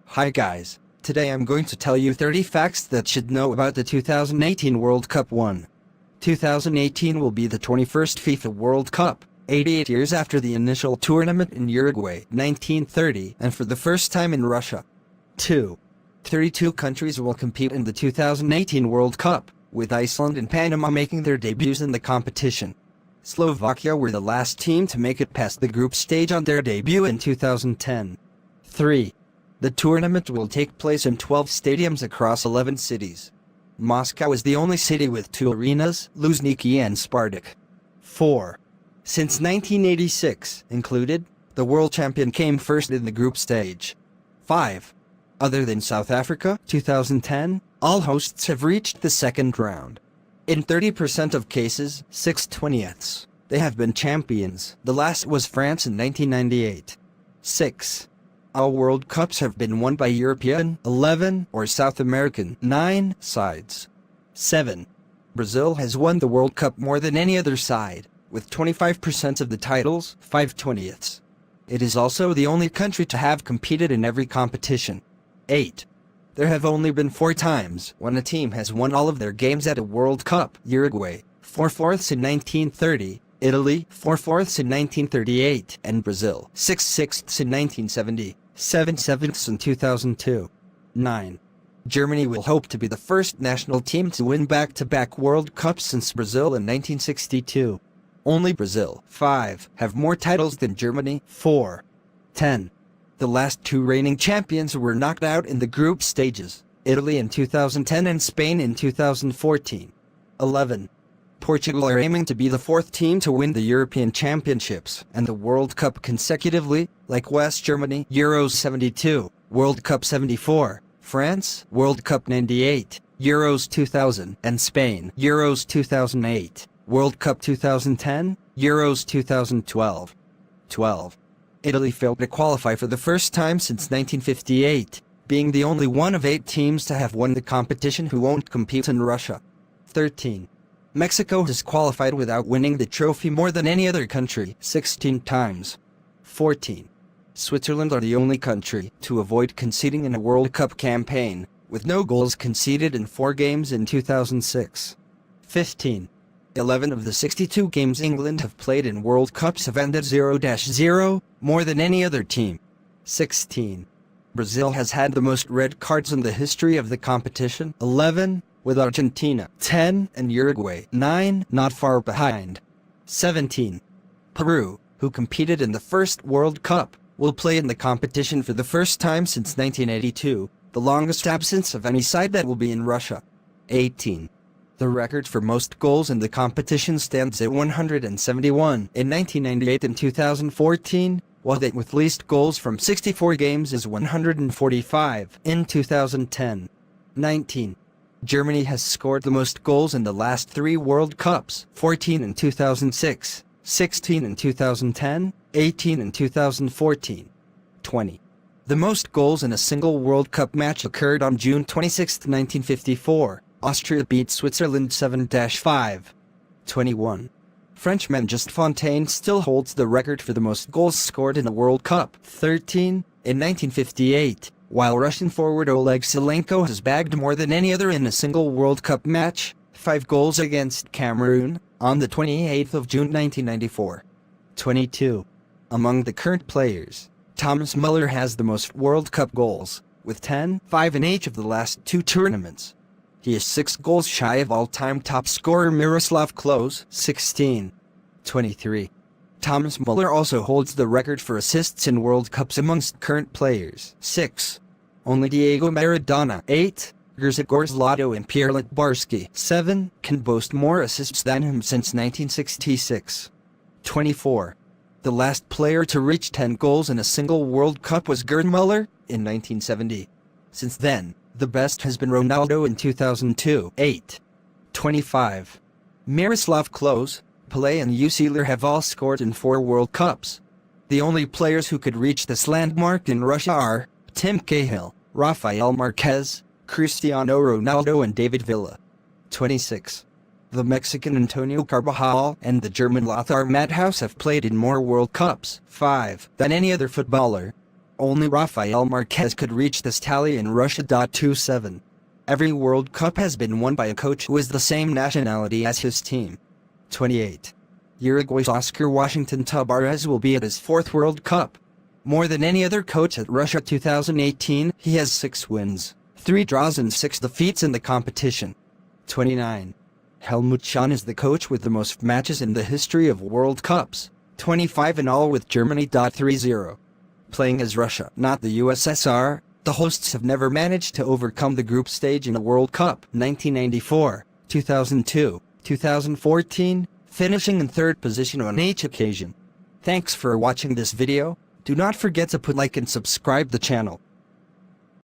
Hi guys, today I'm going to tell you 30 facts that should know about the 2018 World Cup 1. 2018 will be the 21st FIFA World Cup, 88 years after the initial tournament in Uruguay, 1930, and for the first time in Russia. 2. 32 countries will compete in the 2018 World Cup, with Iceland and Panama making their debuts in the competition. Slovakia were the last team to make it past the group stage on their debut in 2010. 3. The tournament will take place in 12 stadiums across 11 cities. Moscow is the only city with 2 arenas, Luzhniki and Spartak. 4. Since 1986 included, the world champion came first in the group stage. 5. Other than South Africa, 2010, all hosts have reached the second round. In 30% of cases, 6/20ths, they have been champions. The last was France in 1998. 6. All World Cups have been won by European 11 or South American 9 sides. 7. Brazil has won the World Cup more than any other side, with 25% of the titles, 5/20ths. It is also the only country to have competed in every competition. 8. There have only been 4 times when a team has won all of their games at a World Cup. Uruguay, 4/4ths in 1930, Italy, 4/4ths in 1938, and Brazil, 6/6ths in 1970, 7/7ths in 2002. 9. Germany will hope to be the first national team to win back-to-back World Cups since Brazil in 1962. Only Brazil, 5, have more titles than Germany, 4. 10. The last 2 reigning champions were knocked out in the group stages, Italy in 2010 and Spain in 2014. 11. Portugal are aiming to be the 4th team to win the European Championships and the World Cup consecutively, like West Germany, Euros 72, World Cup 74, France, World Cup 98, Euros 2000, and Spain, Euros 2008, World Cup 2010, Euros 2012. 12. Italy failed to qualify for the first time since 1958, being the only one of 8 teams to have won the competition who won't compete in Russia. 13. Mexico has qualified without winning the trophy more than any other country, 16 times. 14. Switzerland are the only country to avoid conceding in a World Cup campaign, with no goals conceded in 4 games in 2006. 15. 11 of the 62 games England have played in World Cups have ended 0-0, more than any other team. 16. Brazil has had the most red cards in the history of the competition, 11, with Argentina, 10, and Uruguay, 9, not far behind. 17. Peru, who competed in the first World Cup, will play in the competition for the first time since 1982, the longest absence of any side that will be in Russia. 18. The record for most goals in the competition stands at 171 in 1998 and 2014, while that with least goals from 64 games is 145 in 2010. 19. Germany has scored the most goals in the last 3 World Cups, 14 in 2006, 16 in 2010, 18 in 2014. 20. The most goals in a single World Cup match occurred on June 26, 1954. Austria beat Switzerland 7-5. 21. Frenchman Just Fontaine still holds the record for the most goals scored in a World Cup, 13, in 1958, while Russian forward Oleg Salenko has bagged more than any other in a single World Cup match, 5 goals against Cameroon, on the 28th of June 1994. 22. Among the current players, Thomas Muller has the most World Cup goals, with 10, 5 in each of the last 2 tournaments. He is 6 goals shy of all-time top scorer Miroslav Klose, 16. 23. Thomas Muller also holds the record for assists in World Cups amongst current players, 6. Only Diego Maradona, 8, Grzegorz Lato and Pierre Litbarski, 7, can boast more assists than him since 1966. 24. The last player to reach 10 goals in a single World Cup was Gerd Muller, in 1970. Since then, the best has been Ronaldo in 2002, 8. 25. Miroslav Klose, Pelé and Usyler have all scored in 4 World Cups. The only players who could reach this landmark in Russia are Tim Cahill, Rafael Marquez, Cristiano Ronaldo and David Villa. 26. The Mexican Antonio Carvajal and the German Lothar Matthaus have played in more World Cups, 5, than any other footballer. Only Rafael Marquez could reach this tally in Russia. 27. Every World Cup has been won by a coach who is the same nationality as his team. 28. Uruguay's Oscar Washington Tabarez will be at his 4th World Cup. More than any other coach at Russia 2018, he has 6 wins, 3 draws and 6 defeats in the competition. 29. Helmut Schön is the coach with the most matches in the history of World Cups, 25 in all with Germany. 30. Playing as Russia, not the USSR, the hosts have never managed to overcome the group stage in a World Cup. 1994, 2002, 2014, finishing in 3rd position on each occasion. Thanks for watching this video. Do not forget to put like and subscribe the channel.